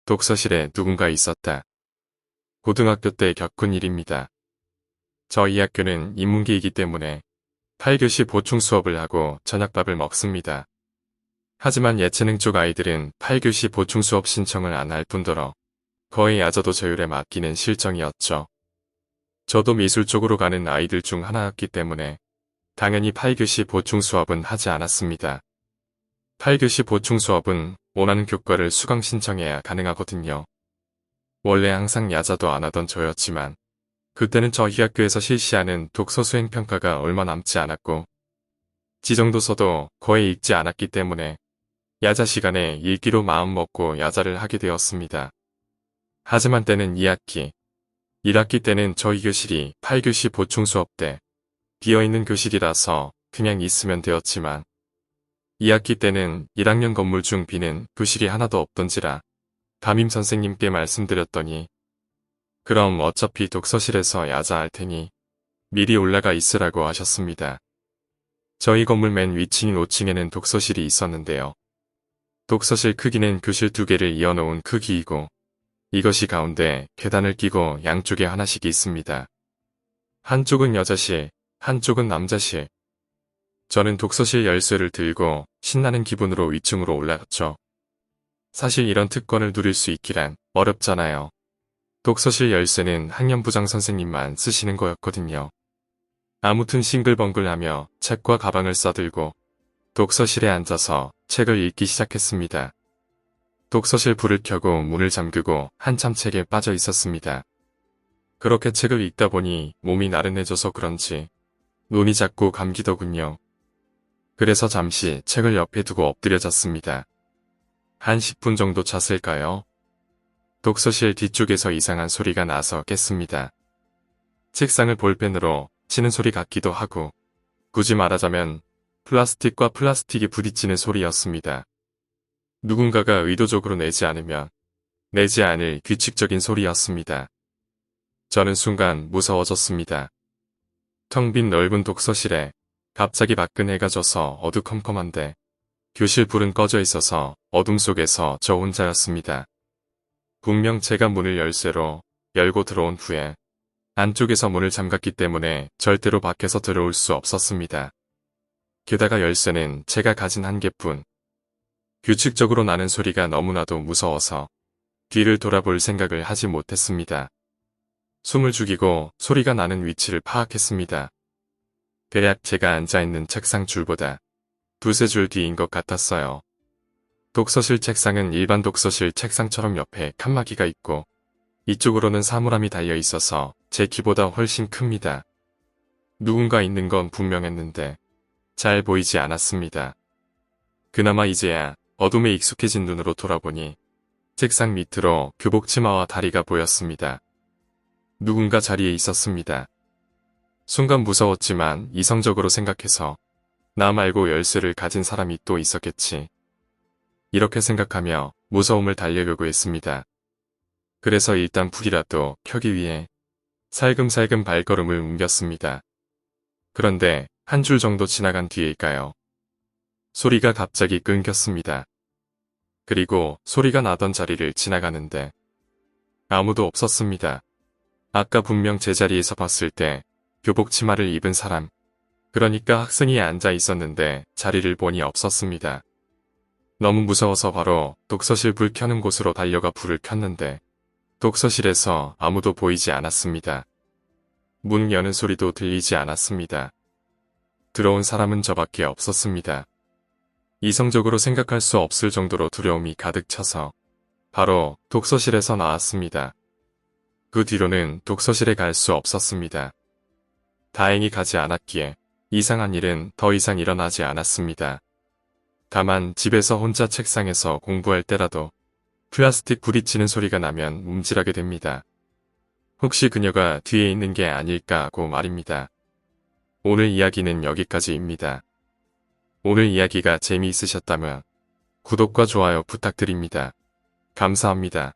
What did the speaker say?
독서실에 누군가 있었다. 고등학교 때 겪은 일입니다. 저희 학교는 인문계이기 때문에 8교시 보충 수업을 하고 저녁밥을 먹습니다. 하지만 예체능 쪽 아이들은 8교시 보충 수업 신청을 안 할 뿐더러 거의 야자도 저율에 맡기는 실정이었죠. 저도 미술 쪽으로 가는 아이들 중 하나였기 때문에 당연히 8교시 보충 수업은 하지 않았습니다. 8교시 보충 수업은 원하는 교과를 수강 신청해야 가능하거든요. 원래 항상 야자도 안 하던 저였지만 그때는 저희 학교에서 실시하는 독서 수행 평가가 얼마 남지 않았고 지정도서도 거의 읽지 않았기 때문에 야자 시간에 읽기로 마음먹고 야자를 하게 되었습니다. 하지만 때는 2학기, 1학기 때는 저희 교실이 8교시 보충 수업 때 비어있는 교실이라서 그냥 있으면 되었지만 2학기 때는 1학년 건물 중 비는 교실이 하나도 없던지라 담임 선생님께 말씀드렸더니 그럼 어차피 독서실에서 야자할 테니 미리 올라가 있으라고 하셨습니다. 저희 건물 맨 위층인 5층에는 독서실이 있었는데요. 독서실 크기는 교실 2개를 이어놓은 크기이고 이것이 가운데 계단을 끼고 양쪽에 하나씩 있습니다. 한쪽은 여자실, 한쪽은 남자실. 저는 독서실 열쇠를 들고 신나는 기분으로 위층으로 올라갔죠. 사실 이런 특권을 누릴 수 있기란 어렵잖아요. 독서실 열쇠는 학년부장 선생님만 쓰시는 거였거든요. 아무튼 싱글벙글하며 책과 가방을 싸들고 독서실에 앉아서 책을 읽기 시작했습니다. 독서실 불을 켜고 문을 잠그고 한참 책에 빠져 있었습니다. 그렇게 책을 읽다 보니 몸이 나른해져서 그런지 눈이 자꾸 감기더군요. 그래서 잠시 책을 옆에 두고 엎드려 잤습니다. 한 10분 정도 잤을까요? 독서실 뒤쪽에서 이상한 소리가 나서 깼습니다. 책상을 볼펜으로 치는 소리 같기도 하고 굳이 말하자면 플라스틱과 플라스틱이 부딪히는 소리였습니다. 누군가가 의도적으로 내지 않으면 내지 않을 규칙적인 소리였습니다. 저는 순간 무서워졌습니다. 텅 빈 넓은 독서실에 갑자기 밖은 해가 져서 어두컴컴한데 교실 불은 꺼져 있어서 어둠 속에서 저 혼자였습니다. 분명 제가 문을 열쇠로 열고 들어온 후에 안쪽에서 문을 잠갔기 때문에 절대로 밖에서 들어올 수 없었습니다. 게다가 열쇠는 제가 가진 한 개뿐. 규칙적으로 나는 소리가 너무나도 무서워서 뒤를 돌아볼 생각을 하지 못했습니다. 숨을 죽이고 소리가 나는 위치를 파악했습니다. 대략 제가 앉아있는 책상 줄보다 두세 줄 뒤인 것 같았어요. 독서실 책상은 일반 독서실 책상처럼 옆에 칸막이가 있고 이쪽으로는 사물함이 달려 있어서 제 키보다 훨씬 큽니다. 누군가 있는 건 분명했는데 잘 보이지 않았습니다. 그나마 이제야 어둠에 익숙해진 눈으로 돌아보니 책상 밑으로 교복 치마와 다리가 보였습니다. 누군가 자리에 있었습니다. 순간 무서웠지만 이성적으로 생각해서 나 말고 열쇠를 가진 사람이 또 있었겠지. 이렇게 생각하며 무서움을 달래려고 했습니다. 그래서 일단 불이라도 켜기 위해 살금살금 발걸음을 옮겼습니다. 그런데 한 줄 정도 지나간 뒤일까요? 소리가 갑자기 끊겼습니다. 그리고 소리가 나던 자리를 지나가는데 아무도 없었습니다. 아까 분명 제 자리에서 봤을 때 교복 치마를 입은 사람, 그러니까 학생이 앉아 있었는데 자리를 보니 없었습니다. 너무 무서워서 바로 독서실 불 켜는 곳으로 달려가 불을 켰는데 독서실에서 아무도 보이지 않았습니다. 문 여는 소리도 들리지 않았습니다. 들어온 사람은 저밖에 없었습니다. 이성적으로 생각할 수 없을 정도로 두려움이 가득 차서 바로 독서실에서 나왔습니다. 그 뒤로는 독서실에 갈 수 없었습니다. 다행히 가지 않았기에 이상한 일은 더 이상 일어나지 않았습니다. 다만 집에서 혼자 책상에서 공부할 때라도 플라스틱 부딪히는 소리가 나면 움찔하게 됩니다. 혹시 그녀가 뒤에 있는 게 아닐까 하고 말입니다. 오늘 이야기는 여기까지입니다. 오늘 이야기가 재미있으셨다면 구독과 좋아요 부탁드립니다. 감사합니다.